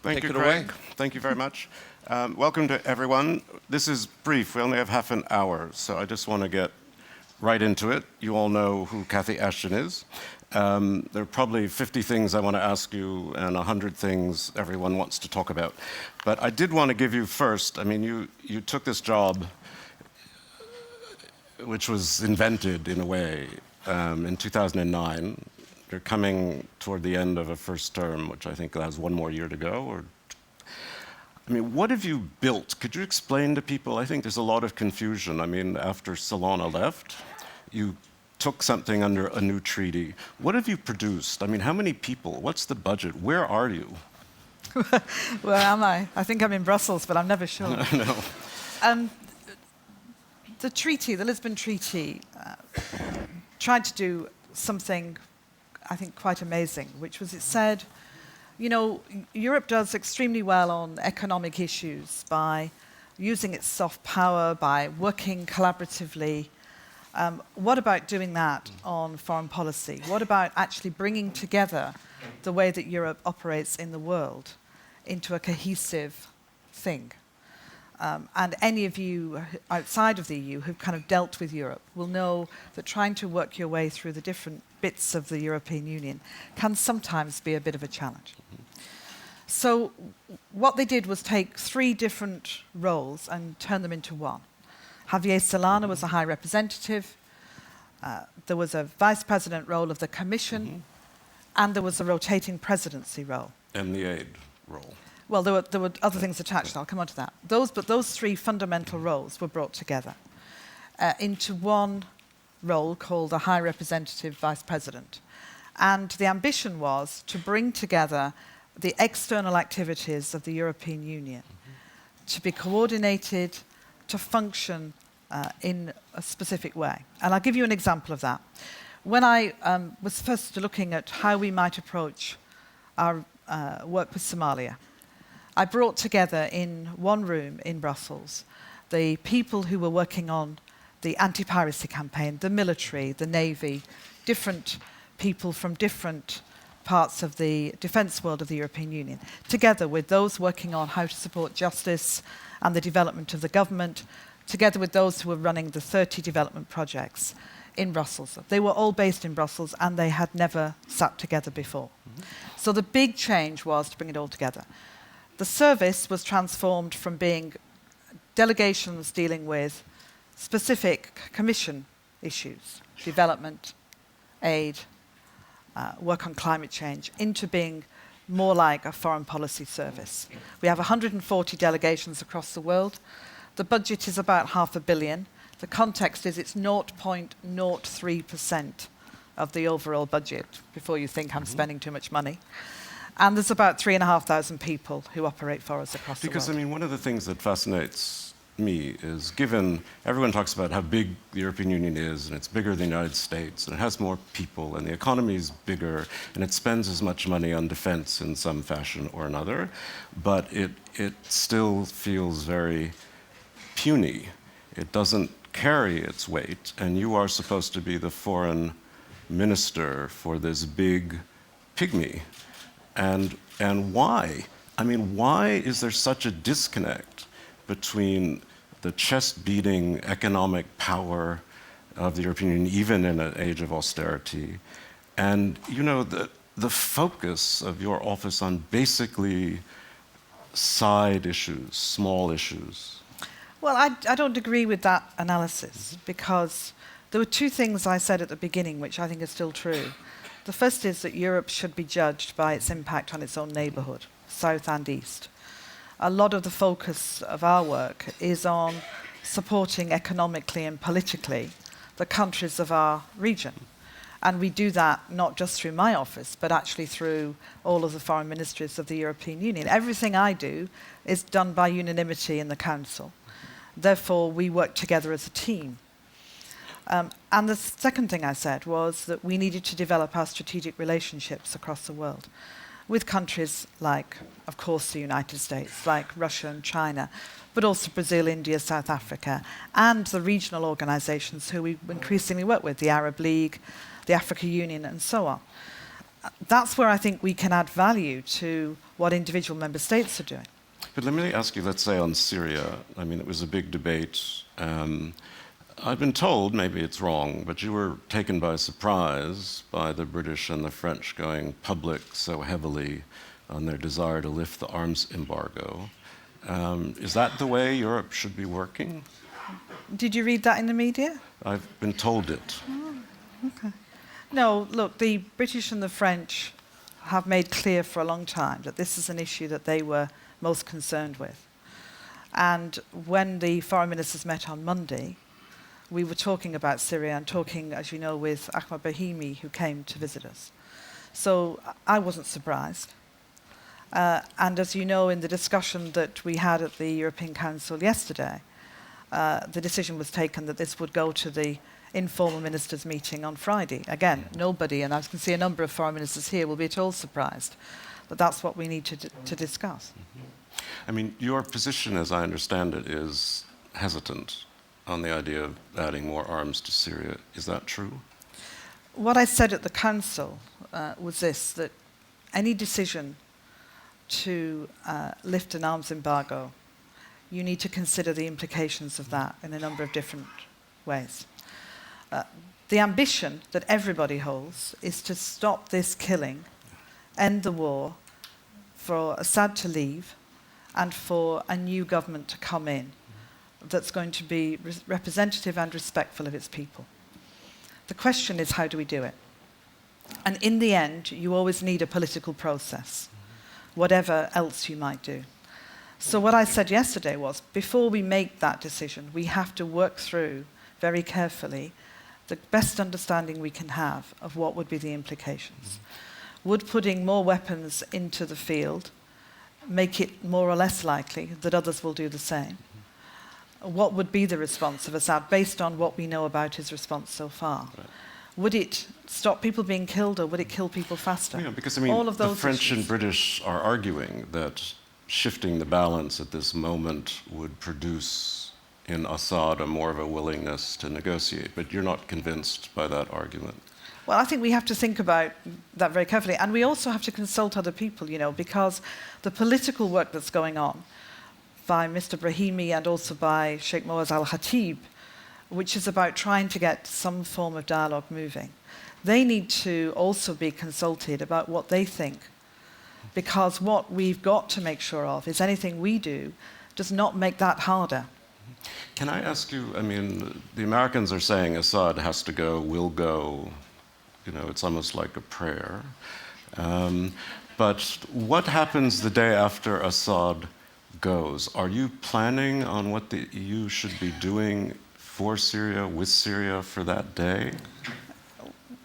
Thank you, it Craig. away. Thank you very much. Welcome to everyone. This is brief. We only have half an hour, so I just want to get right into it. You all know who Cathy Ashton is. There are probably 50 things I want to ask you and 100 things everyone wants to talk about. But I did want to give you first, I mean, you took this job, which was invented in a way in 2009. You're coming toward the end of a first term, which I think has one more year to go. I mean, what have you built? Could you explain to people? I think there's a lot of confusion. I mean, after Solana left, you took something under a new treaty. What have you produced? I mean, how many people? What's the budget? Where are you? Where am I? I think I'm in Brussels, but I'm never sure. No. The treaty, the Lisbon Treaty, tried to do something, I think, quite amazing, which was it said, you know, Europe does extremely well on economic issues by using its soft power, by working collaboratively. What about doing that on foreign policy? What about actually bringing together the way that Europe operates in the world into a cohesive thing? And any of you outside of the EU who've kind of dealt with Europe will know that trying to work your way through the different bits of the European Union can sometimes be a bit of a challenge. So what they did was take three different roles and turn them into one. Javier Solana was a high representative, there was a vice president role of the Commission, and there was a rotating presidency role. And the aid role. Well, there were other things attached, and I'll come on to that. But those three fundamental roles were brought together into one role called a High Representative Vice President. And the ambition was to bring together the external activities of the European Union to be coordinated, to function in a specific way. And I'll give you an example of that. When I was first looking at how we might approach our work with Somalia, I brought together in one room in Brussels the people who were working on the anti-piracy campaign, the military, the navy, different people from different parts of the defence world of the European Union, together with those working on how to support justice and the development of the government, together with those who were running the 30 development projects in Brussels. They were all based in Brussels and they had never sat together before. So the big change was to bring it all together. The service was transformed from being delegations dealing with specific Commission issues, development, aid, work on climate change, into being more like a foreign policy service. We have 140 delegations across the world. The budget is about $500 million. The context is it's 0.03% of the overall budget, before you think I'm spending too much money. And there's about 3,500 people who operate for us across the world. Because, I mean, one of the things that fascinates me is, given everyone talks about how big the European Union is, and it's bigger than the United States, and it has more people, and the economy is bigger, and it spends as much money on defense in some fashion or another, but it still feels very puny. It doesn't carry its weight, and you are supposed to be the foreign minister for this big pygmy. And why? I mean, why is there such a disconnect between the chest-beating economic power of the European Union, even in an age of austerity, and, you know, the focus of your office on basically side issues, small issues? Well, I don't agree with that analysis, because there were two things I said at the beginning which I think are still true. The first is that Europe should be judged by its impact on its own neighbourhood, south and east. A lot of the focus of our work is on supporting economically and politically the countries of our region. And we do that not just through my office, but actually through all of the foreign ministries of the European Union. Everything I do is done by unanimity in the Council. Therefore, we work together as a team. And the second thing I said was that we needed to develop our strategic relationships across the world with countries like, of course, the United States, like Russia and China, but also Brazil, India, South Africa, and the regional organizations who we increasingly work with, the Arab League, the Africa Union, and so on. that's where I think we can add value to what individual member states are doing. But let me ask you, let's say on Syria, I mean, it was a big debate. I've been told, maybe it's wrong, but you were taken by surprise by the British and the French going public so heavily on their desire to lift the arms embargo. Is that the way Europe should be working? Did you read that in the media? I've been told it. Okay. No, look, the British and the French have made clear for a long time that this is an issue that they were most concerned with. And when the foreign ministers met on Monday, we were talking about Syria and talking, as you know, with Ahmad Brahimi, who came to visit us. So I wasn't surprised. And as you know, in the discussion that we had at the European Council yesterday, the decision was taken that this would go to the informal ministers' meeting on Friday. Again, nobody, and I can see a number of foreign ministers here, will be at all surprised that that's what we need to discuss. I mean, your position, as I understand it, is hesitant on the idea of adding more arms to Syria. Is that true? What I said at the Council was this, that any decision to lift an arms embargo, you need to consider the implications of that in a number of different ways. The ambition that everybody holds is to stop this killing, end the war, for Assad to leave, and for a new government to come in that's going to be representative and respectful of its people. The question is, how do we do it? And in the end, you always need a political process, whatever else you might do. So what I said yesterday was, before we make that decision, we have to work through very carefully the best understanding we can have of what would be the implications. Would putting more weapons into the field make it more or less likely that others will do the same? What would be the response of Assad based on what we know about his response so far? Right. Would it stop people being killed, or would it kill people faster? Yeah, because I mean, all of those the French issues. and British are arguing that shifting the balance at this moment would produce in Assad a more of a willingness to negotiate, but you're not convinced by that argument. Well, I think we have to think about that very carefully, and we also have to consult other people, you know, because the political work that's going on by Mr. Brahimi and also by Sheikh Moaz al-Khatib, which is about trying to get some form of dialogue moving, they need to also be consulted about what they think, because what we've got to make sure of is anything we do does not make that harder. Can I ask you, I mean, the Americans are saying Assad has to go, will go. You know, it's almost like a prayer. But what happens the day after Assad goes? Are you planning on what the EU should be doing for Syria, with Syria, for that day?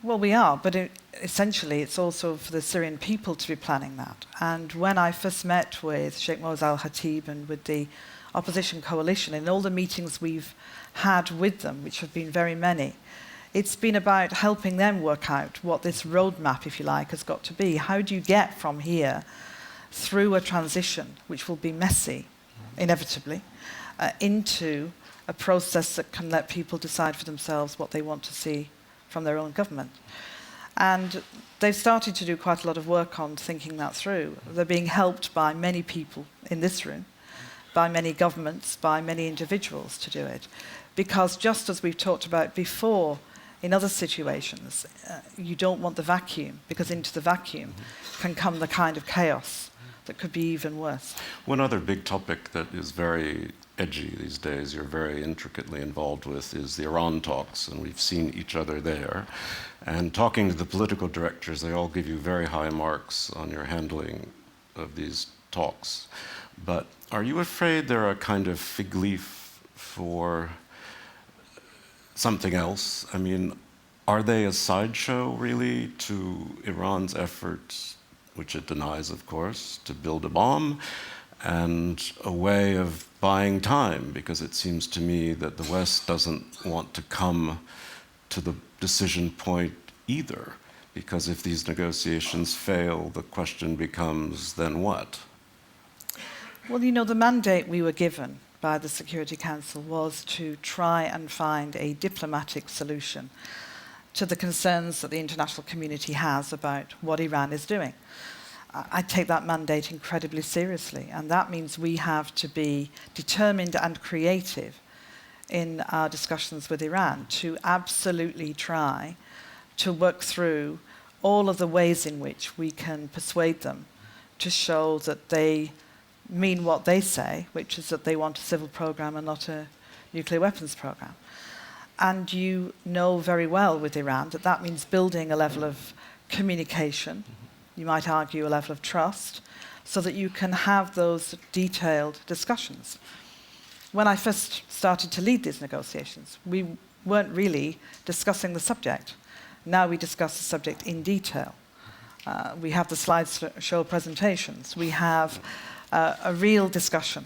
Well, we are, but essentially it's also for the Syrian people to be planning that. And when I first met with Sheikh Moaz al-Khatib and with the opposition coalition, in all the meetings we've had with them, which have been very many, it's been about helping them work out what this roadmap, if you like, has got to be. How do you get from here through a transition, which will be messy, inevitably, into a process that can let people decide for themselves what they want to see from their own government. And they've started to do quite a lot of work on thinking that through. They're being helped by many people in this room, by many governments, by many individuals to do it. Because just as we've talked about before, in other situations, you don't want the vacuum, because into the vacuum can come the kind of chaos that could be even worse. One other big topic that is very edgy these days, you're very intricately involved with, is the Iran talks, and we've seen each other there. And talking to the political directors, they all give you very high marks on your handling of these talks. But are you afraid they're a kind of fig leaf for something else? I mean, are they a sideshow, really, to Iran's efforts, which it denies, of course, to build a bomb, and a way of buying time? Because it seems to me that the West doesn't want to come to the decision point either, because if these negotiations fail, the question becomes, then what? Well, you know, the mandate we were given by the Security Council was to try and find a diplomatic solution to the concerns that the international community has about what Iran is doing. I take that mandate incredibly seriously, and that means we have to be determined and creative in our discussions with Iran to absolutely try to work through all of the ways in which we can persuade them to show that they mean what they say, which is that they want a civil program and not a nuclear weapons program. And you know very well with Iran that that means building a level of communication, you might argue a level of trust, so that you can have those detailed discussions. When I first started to lead these negotiations, we weren't really discussing the subject. Now we discuss the subject in detail. We have the slideshow presentations. We have a real discussion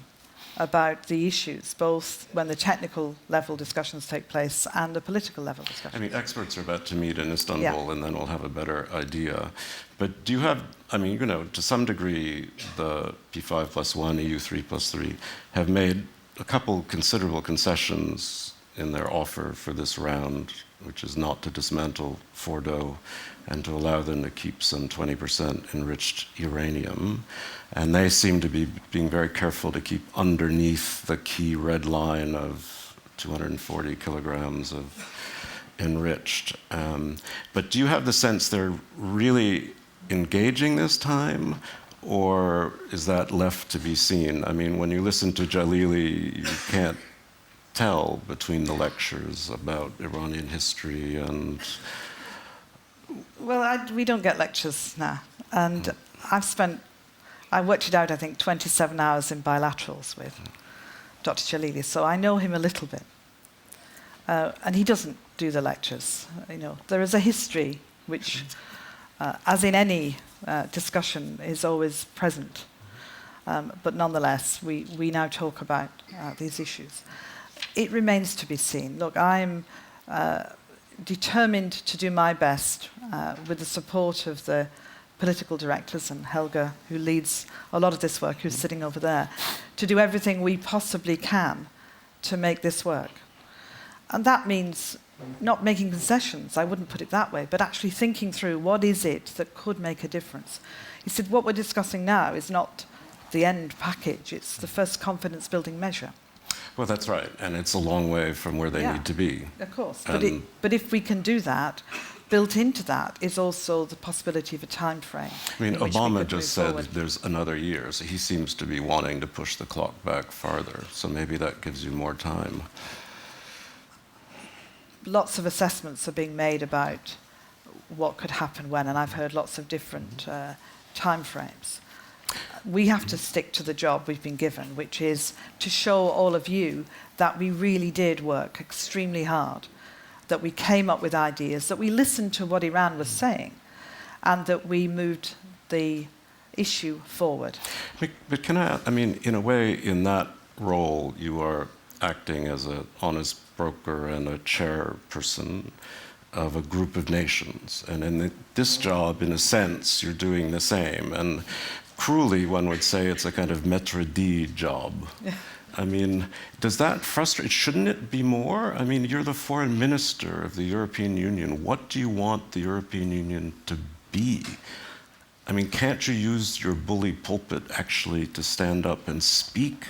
about the issues, both when the technical level discussions take place and the political level discussions. I mean, experts are about to meet in Istanbul, and then we'll have a better idea. But do you have, I mean, you know, to some degree, the P5+1, EU3+3 have made a couple considerable concessions in their offer for this round, which is not to dismantle Fordo and to allow them to keep some 20% enriched uranium. And they seem to be being very careful to keep underneath the key red line of 240 kilograms of enriched. But do you have the sense they're really engaging this time, or is that left to be seen? I mean, when you listen to Jalili, you can't tell between the lectures about Iranian history and... Well, we don't get lectures now. And I worked it out, I think, 27 hours in bilaterals with Dr. Jalili, so I know him a little bit. And he doesn't do the lectures. You know, there is a history which, as in any discussion, is always present. But nonetheless, we now talk about these issues. It remains to be seen. Look, I'm determined to do my best with the support of the political directors and Helga, who leads a lot of this work, who's sitting over there, to do everything we possibly can to make this work. And that means not making concessions, I wouldn't put it that way, but actually thinking through what is it that could make a difference. He said, what we're discussing now is not the end package, it's the first confidence-building measure. Well, that's right, and it's a long way from where they need to be. Of course, but if we can do that, built into that is also the possibility of a time frame. I mean, Obama just said there's another year, so he seems to be wanting to push the clock back farther, so maybe that gives you more time. Lots of assessments are being made about what could happen when, and I've heard lots of different time frames. We have to stick to the job we've been given, which is to show all of you that we really did work extremely hard, that we came up with ideas, that we listened to what Iran was saying, and that we moved the issue forward. But can I mean, in a way, in that role, you are acting as an honest broker and a chairperson of a group of nations. And in this job, in a sense, you're doing the same. And cruelly, one would say it's a kind of maître d' job. I mean, does that frustrate? Shouldn't it be more? I mean, you're the foreign minister of the European Union. What do you want the European Union to be? I mean, can't you use your bully pulpit actually to stand up and speak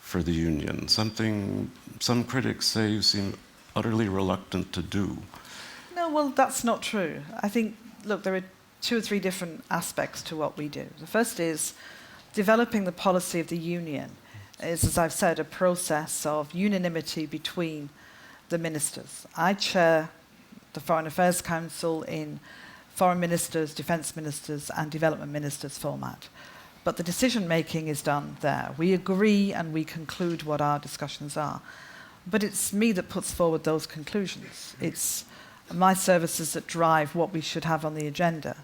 for the Union? Something some critics say you seem utterly reluctant to do. No, well, that's not true. I think, look, there are 2 or 3 different aspects to what we do. The first is developing the policy of the Union is, as I've said, a process of unanimity between the ministers. I chair the Foreign Affairs Council in foreign ministers, defence ministers and development ministers format. But the decision-making is done there. We agree and we conclude what our discussions are. But it's me that puts forward those conclusions. It's my services that drive what we should have on the agenda.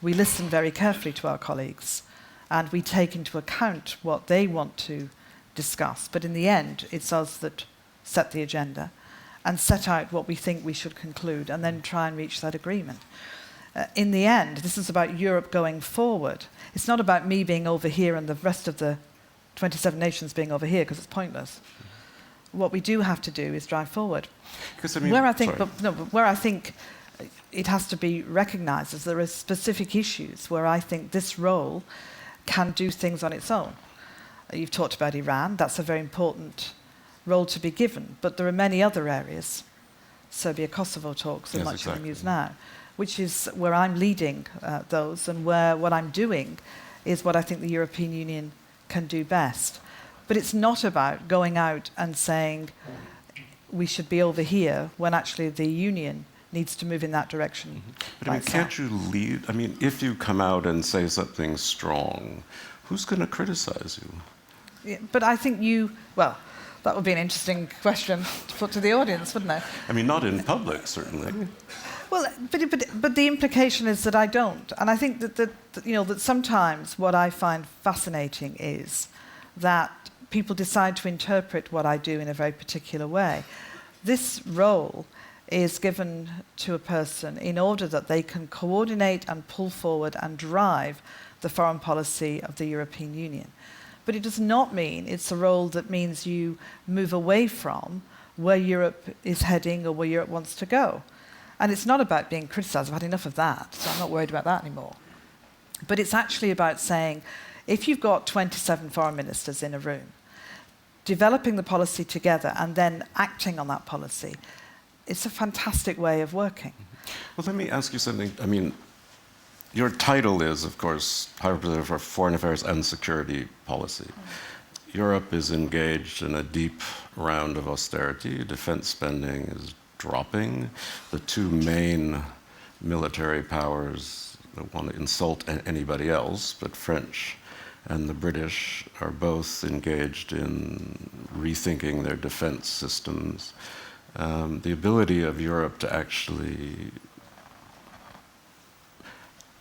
We listen very carefully to our colleagues and we take into account what they want to discuss. But in the end, it's us that set the agenda and set out what we think we should conclude and then try and reach that agreement. In the end, this is about Europe going forward. It's not about me being over here and the rest of the 27 nations being over here, because it's pointless. What we do have to do is drive forward. Because, I mean, where I think it has to be recognised as there are specific issues where I think this role can do things on its own. You've talked about Iran. That's a very important role to be given. But there are many other areas, Serbia-Kosovo talks are much in the news now, which is where I'm leading those, and where what I'm doing is what I think the European Union can do best. But it's not about going out and saying we should be over here when actually the Union needs to move in that direction. But I mean, can't you lead? I mean, if you come out and say something strong, who's going to criticize you? Yeah, but I think well, that would be an interesting question to put to the audience, wouldn't it? I mean, not in public, certainly. Well, but the implication is that I don't. And I think that sometimes what I find fascinating is that people decide to interpret what I do in a very particular way. This role is given to a person in order that they can coordinate and pull forward and drive the foreign policy of the European Union. But it does not mean it's a role that means you move away from where Europe is heading or where Europe wants to go. And it's not about being criticised. I've had enough of that, so I'm not worried about that anymore. But it's actually about saying, if you've got 27 foreign ministers in a room, developing the policy together and then acting on that policy, it's a fantastic way of working. Well, let me ask you something. I mean, your title is, of course, High Representative for Foreign Affairs and Security Policy. Europe is engaged in a deep round of austerity. Defense spending is dropping. The two main military powers that want to insult anybody else, but French and the British, are both engaged in rethinking their defense systems. The ability of Europe to actually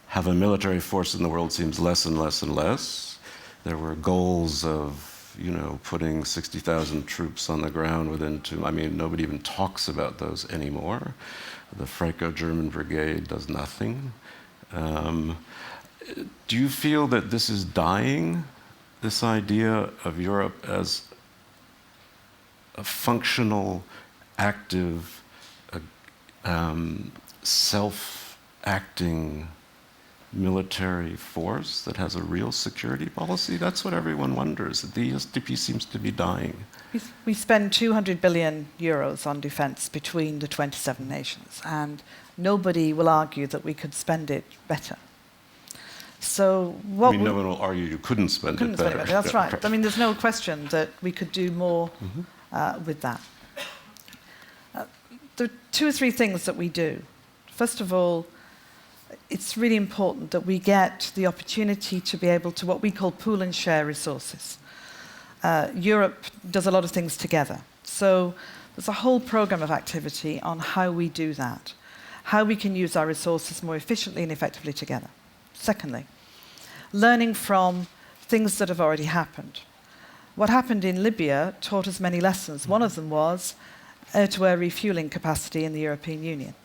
have a military force in the world seems less and less and less. There were goals of, putting 60,000 troops on the ground within nobody even talks about those anymore. The Franco-German brigade does nothing. Do you feel that this is dying, this idea of Europe as a functional, active, self-acting military force that has a real security policy? That's what everyone wonders. The ESDP seems to be dying. We spend 200 billion euros on defence between the 27 nations, and nobody will argue that we could spend it better. So what no one will argue you couldn't spend it better. That's right. I mean, there's no question that we could do more with that. There are two or three things that we do. First of all, it's really important that we get the opportunity to be able to what we call pool and share resources. Europe does a lot of things together. So there's a whole program of activity on how we do that, how we can use our resources more efficiently and effectively together. Secondly, learning from things that have already happened. What happened in Libya taught us many lessons. One of them was air-to-air refuelling capacity in the European Union.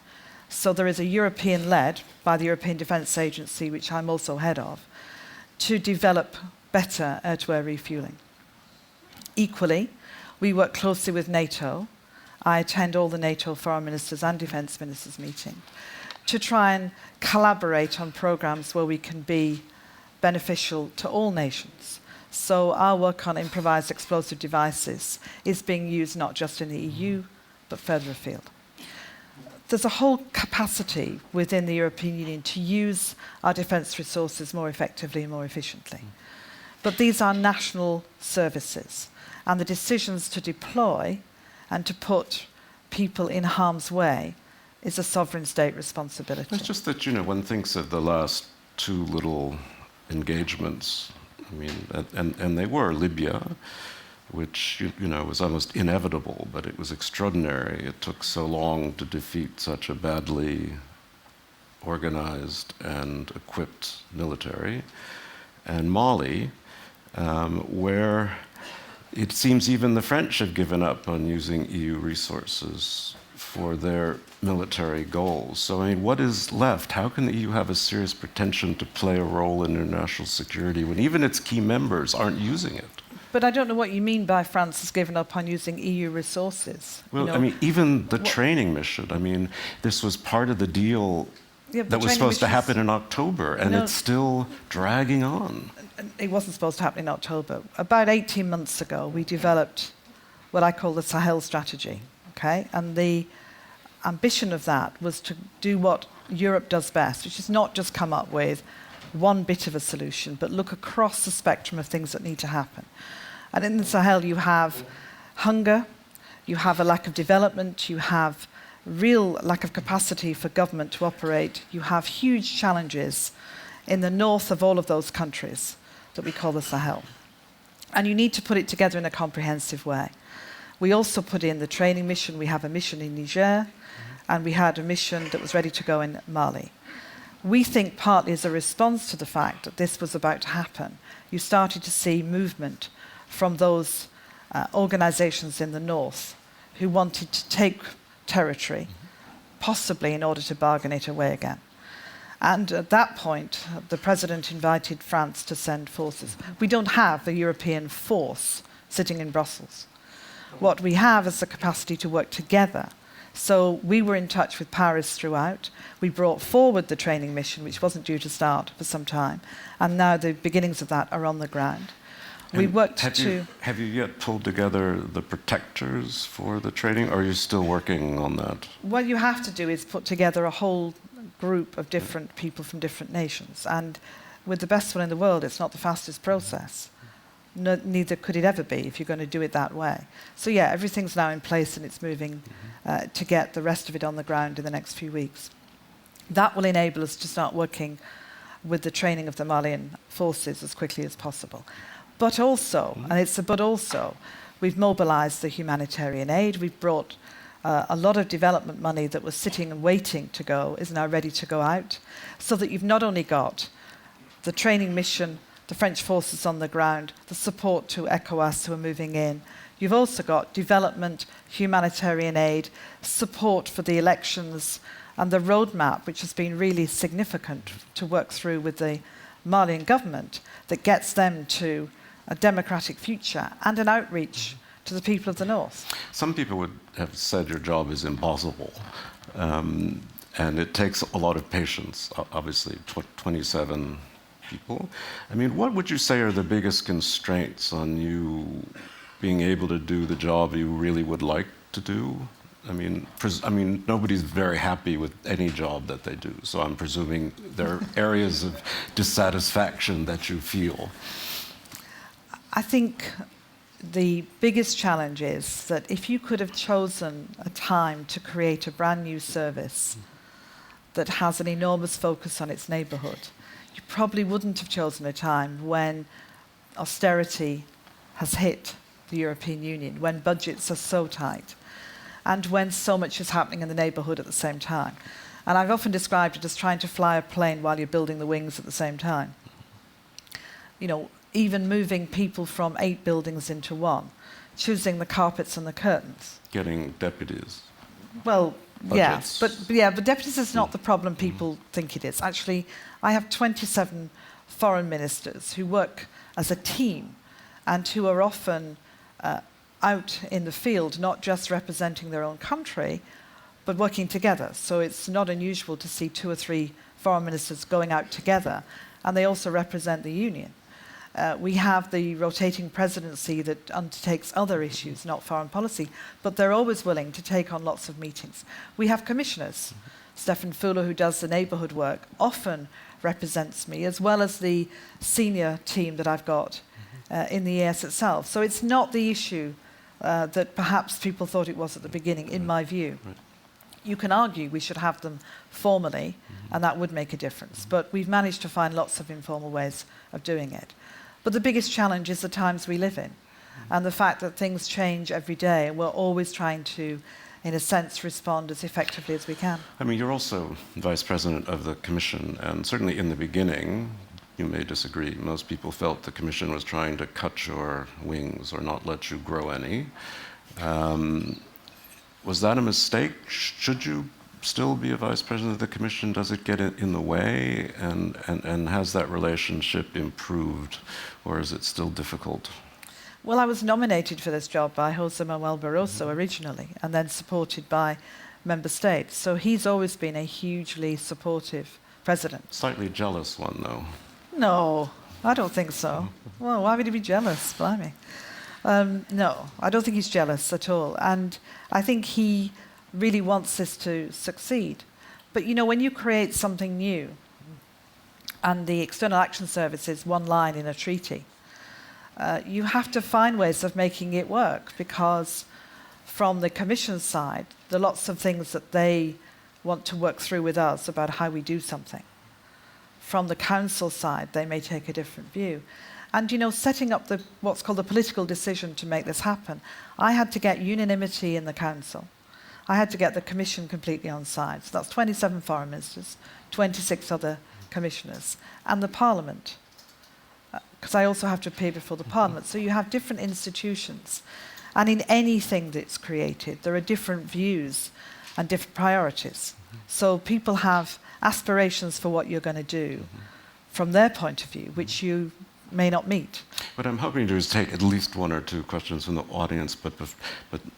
So there is a European-led, by the European Defence Agency, which I'm also head of, to develop better air-to-air refuelling. Equally, we work closely with NATO. I attend all the NATO foreign ministers and defence ministers meetings to try and collaborate on programmes where we can be beneficial to all nations. So our work on improvised explosive devices is being used not just in the EU, but further afield. There's a whole capacity within the European Union to use our defence resources more effectively and more efficiently. But these are national services, and the decisions to deploy and to put people in harm's way is a sovereign state responsibility. It's just that, one thinks of the last two little engagements, and they were Libya, which was almost inevitable, but it was extraordinary. It took so long to defeat such a badly organized and equipped military. And Mali, where it seems even the French have given up on using EU resources for their military goals. So, what is left? How can the EU have a serious pretension to play a role in international security when even its key members aren't using it? But I don't know what you mean by France has given up on using EU resources. Well, You know, I mean, even the training mission, I mean, this was part of the deal yeah, but that was training supposed to missions- happen in October, and No. it's still dragging on. It wasn't supposed to happen in October. About 18 months ago, we developed what I call the Sahel strategy, okay? And the ambition of that was to do what Europe does best, which is not just come up with one bit of a solution, but look across the spectrum of things that need to happen. And in the Sahel, you have hunger, you have a lack of development, you have real lack of capacity for government to operate, you have huge challenges in the north of all of those countries that we call the Sahel. And you need to put it together in a comprehensive way. We also put in the training mission. We have a mission in Niger, and we had a mission that was ready to go in Mali. We think partly as a response to the fact that this was about to happen, you started to see movement from those organizations in the north who wanted to take territory, possibly in order to bargain it away again. And at that point, the president invited France to send forces. We don't have a European force sitting in Brussels. What we have is the capacity to work together. So we were in touch with Paris throughout. We brought forward the training mission, which wasn't due to start for some time. And now the beginnings of that are on the ground. We And worked have you yet pulled together the protectors for the training, or are you still working on that? What you have to do is put together a whole group of different people from different nations. And with the best one in the world, it's not the fastest process. No, neither could it ever be if you're going to do it that way. So yeah, everything's now in place and it's moving to get the rest of it on the ground in the next few weeks. That will enable us to start working with the training of the Malian forces as quickly as possible. But also, and it's a but also, we've mobilized the humanitarian aid. We've brought a lot of development money that was sitting and waiting to go is now ready to go out, so that you've not only got the training mission, the French forces on the ground, the support to ECOWAS who are moving in. You've also got development, humanitarian aid, support for the elections, and the roadmap, which has been really significant to work through with the Malian government, that gets them to a democratic future and an outreach to the people of the north. Some people would have said your job is impossible, and it takes a lot of patience, obviously, 27 people. I mean, what would you say are the biggest constraints on you being able to do the job you really would like to do? I mean, nobody's very happy with any job that they do, so I'm presuming there are areas of dissatisfaction that you feel. I think the biggest challenge is that if you could have chosen a time to create a brand new service that has an enormous focus on its neighbourhood, you probably wouldn't have chosen a time when austerity has hit the European Union, when budgets are so tight, and when so much is happening in the neighbourhood at the same time. And I've often described it as trying to fly a plane while you're building the wings at the same time. You know, even moving people from 8 buildings into one, choosing the carpets and the curtains. Getting deputies. Well, Budgets. yeah, but deputies is not the problem people think it is. Actually, I have 27 foreign ministers who work as a team and who are often out in the field, not just representing their own country, but working together. So it's not unusual to see 2 or 3 foreign ministers going out together, and they also represent the union. We have the rotating presidency that undertakes other issues, not foreign policy, but they're always willing to take on lots of meetings. We have commissioners. Stefan Fuller, who does the neighbourhood work, often represents me, as well as the senior team that I've got in the ES itself. So it's not the issue that perhaps people thought it was at the beginning, in my view. Right. You can argue we should have them formally, and that would make a difference. But we've managed to find lots of informal ways of doing it. But the biggest challenge is the times we live in, and the fact that things change every day, and we're always trying to, in a sense, respond as effectively as we can. I mean, you're also vice president of the Commission, and certainly in the beginning, you may disagree, most people felt the Commission was trying to cut your wings or not let you grow any. Was that a mistake? Should you still be a vice president of the Commission? Does it get in the way? And has that relationship improved, or is it still difficult? Well, I was nominated for this job by Jose Manuel Barroso originally, and then supported by member states. So he's always been a hugely supportive president. Slightly jealous one, though. No, I don't think so. Well, why would he be jealous? Blimey. No, I don't think he's jealous at all. And I think he really wants this to succeed. But, you know, when you create something new, and the External Action Service is one line in a treaty, you have to find ways of making it work, because from the Commission side, there are lots of things that they want to work through with us about how we do something. From the Council side, they may take a different view. And, you know, setting up what's called the political decision to make this happen, I had to get unanimity in the Council. I had to get the Commission completely on side. So that's 27 foreign ministers, 26 other commissioners, and the Parliament, because I also have to appear before the Parliament. So you have different institutions. And in anything that's created, there are different views and different priorities. So people have aspirations for what you're going to do from their point of view, which you may not meet. What I'm hoping to do is take at least one or two questions from the audience, but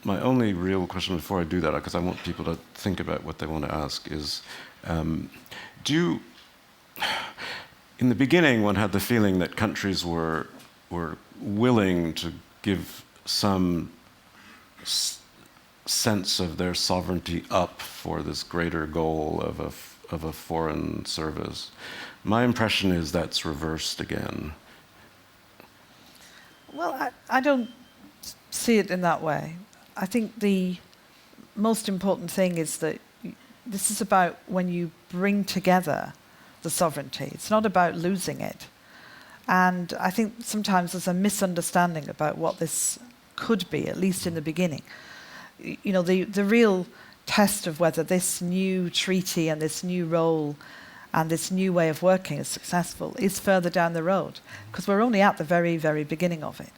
my only real question before I do that, because I want people to think about what they want to ask, is in the beginning, one had the feeling that countries were willing to give some sense of their sovereignty up for this greater goal of a foreign service. My impression is that's reversed again. Well, I don't see it in that way. I think the most important thing is that this is about when you bring together the sovereignty. It's not about losing it. And I think sometimes there's a misunderstanding about what this could be, at least in the beginning. You know, the real test of whether this new treaty and this new role and this new way of working is successful is further down the road, because we're only at the very, very beginning of it.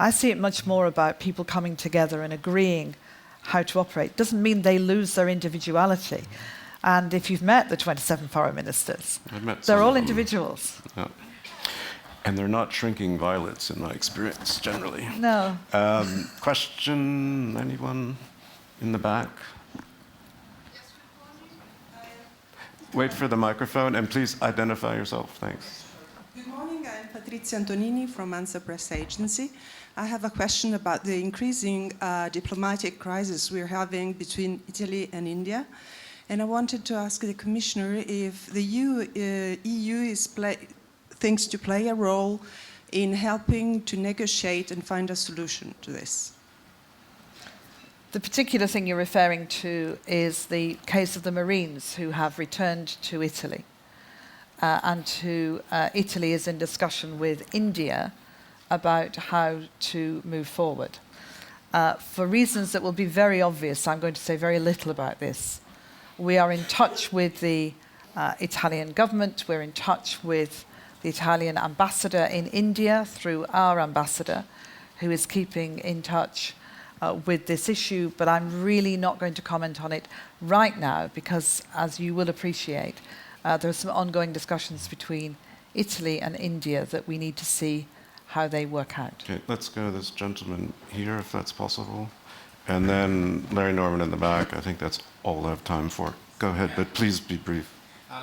I see it much more about people coming together and agreeing how to operate. It doesn't mean they lose their individuality. And if you've met the 27 foreign ministers, they're all individuals. Yeah. And they're not shrinking violets, in my experience, generally. No. Question, anyone in the back? Wait for the microphone, and please identify yourself. Thanks. Good morning, I'm Patrizia Antonini from ANSA Press Agency. I have a question about the increasing diplomatic crisis we're having between Italy and India. And I wanted to ask the Commissioner if the EU thinks to play a role in helping to negotiate and find a solution to this. The particular thing you're referring to is the case of the Marines who have returned to Italy. Italy is in discussion with India about how to move forward. For reasons that will be very obvious, I'm going to say very little about this. We are in touch with the Italian government. We're in touch with the Italian ambassador in India through our ambassador, who is keeping in touch with this issue. But I'm really not going to comment on it right now, because, as you will appreciate, there are some ongoing discussions between Italy and India that we need to see how they work out. Okay, let's go to this gentleman here, if that's possible. And then Larry Norman in the back. I think that's all I have time for. Go ahead, but please be brief.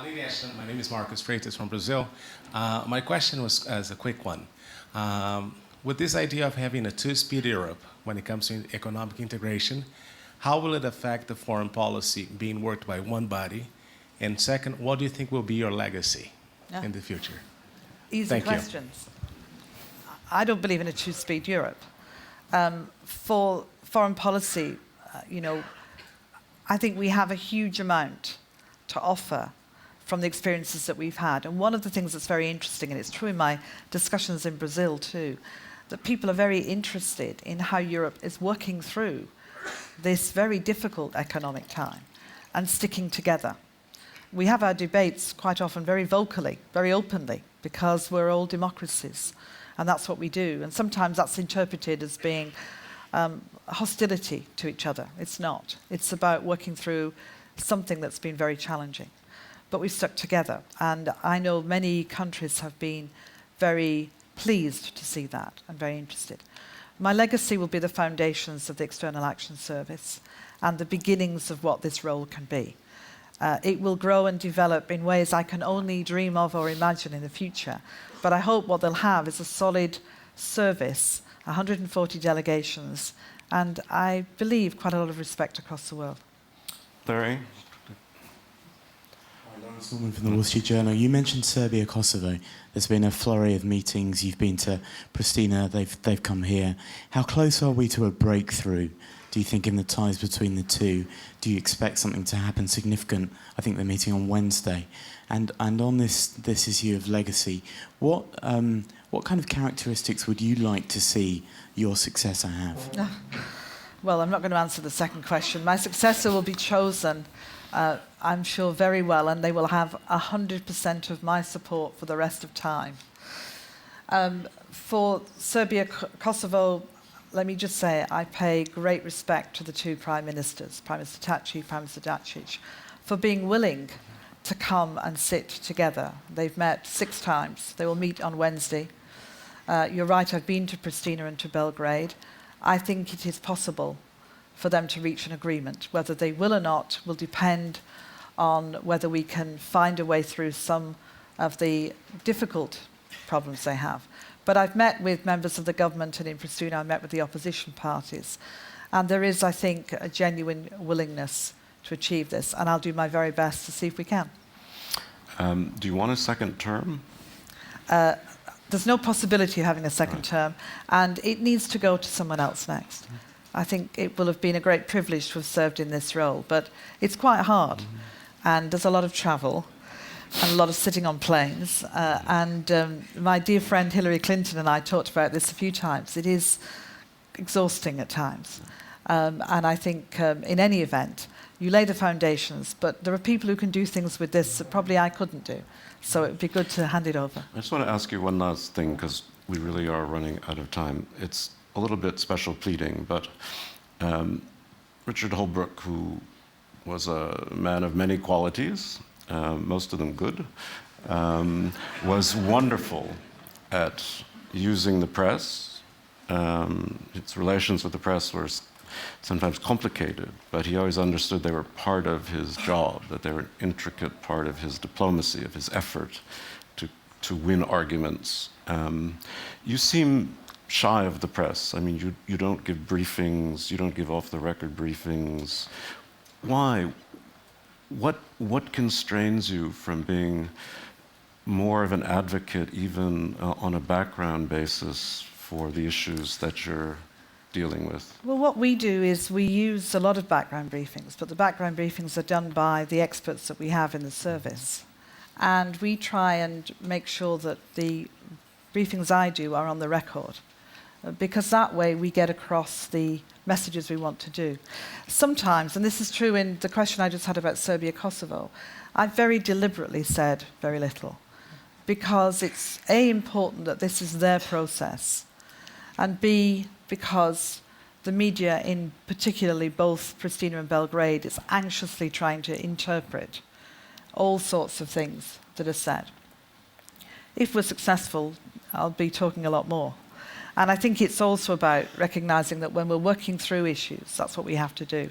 Lady Ashton, my name is Marcos Freitas from Brazil. My question was as a quick one. With this idea of having a two-speed Europe when it comes to economic integration, how will it affect the foreign policy being worked by one body? And second, what do you think will be your legacy in the future? Easy questions. I don't believe in a two-speed Europe. For foreign policy, I think we have a huge amount to offer from the experiences that we've had. And one of the things that's very interesting, and it's true in my discussions in Brazil too, that people are very interested in how Europe is working through this very difficult economic time and sticking together. We have our debates quite often very vocally, very openly, because we're all democracies, and that's what we do. And sometimes that's interpreted as being hostility to each other. It's not. It's about working through something that's been very challenging. But we've stuck together. And I know many countries have been very pleased to see that and very interested. My legacy will be the foundations of the External Action Service and the beginnings of what this role can be. It will grow and develop in ways I can only dream of or imagine in the future. But I hope what they'll have is a solid service, 140 delegations, and I believe quite a lot of respect across the world. Larry? Lawrence Norman from the Wall Street Journal. You mentioned Serbia, Kosovo. There's been a flurry of meetings. You've been to Pristina. They've come here. How close are we to a breakthrough, do you think, in the ties between the two? Do you expect something to happen significant? I think they're meeting on Wednesday. And on this issue of legacy, what kind of characteristics would you like to see your successor have? Well, I'm not going to answer the second question. My successor will be chosen, I'm sure, very well, and they will have 100% of my support for the rest of time. For Serbia, Kosovo, let me just say I pay great respect to the two prime ministers, Prime Minister Taci, Prime Minister Dacic, for being willing to come and sit together. They've met 6 times. They will meet on Wednesday. You're right, I've been to Pristina and to Belgrade. I think it is possible for them to reach an agreement. Whether they will or not will depend on whether we can find a way through some of the difficult problems they have. But I've met with members of the government, and in Pristina I met with the opposition parties. And there is, I think, a genuine willingness to achieve this, and I'll do my very best to see if we can. Do you want a second term? There's no possibility of having a second term, and it needs to go to someone else next. I think it will have been a great privilege to have served in this role, but it's quite hard, and there's a lot of travel and a lot of sitting on planes. My dear friend Hillary Clinton and I talked about this a few times. It is exhausting at times, and I think in any event, you lay the foundations, but there are people who can do things with this that probably I couldn't do. So it would be good to hand it over. I just want to ask you one last thing, because we really are running out of time. It's a little bit special pleading, but Richard Holbrooke, who was a man of many qualities, most of them good, was wonderful at using the press. Its relations with the press were sometimes complicated, but he always understood they were part of his job, that they were an intricate part of his diplomacy, of his effort to win arguments. You seem shy of the press. I mean, you don't give briefings, you don't give off-the-record briefings. Why? What constrains you from being more of an advocate, even on a background basis, for the issues that you're dealing with? Well, what we do is we use a lot of background briefings, but the background briefings are done by the experts that we have in the service. And we try and make sure that the briefings I do are on the record, because that way we get across the messages we want to do. Sometimes, and this is true in the question I just had about Serbia-Kosovo, I very deliberately said very little, because it's A, important that this is their process, and B, because the media, in particularly both Pristina and Belgrade, is anxiously trying to interpret all sorts of things that are said. If we're successful, I'll be talking a lot more. And I think it's also about recognizing that when we're working through issues, that's what we have to do.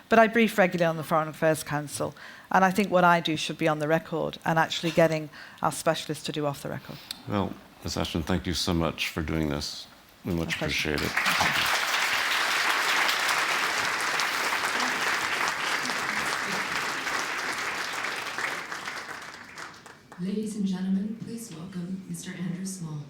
But I brief regularly on the Foreign Affairs Council, and I think what I do should be on the record, and actually getting our specialists to do off the record. Well, Ms. Ashton, thank you so much for doing this. We much appreciate it. Ladies and gentlemen, please welcome Mr. Andrew Small.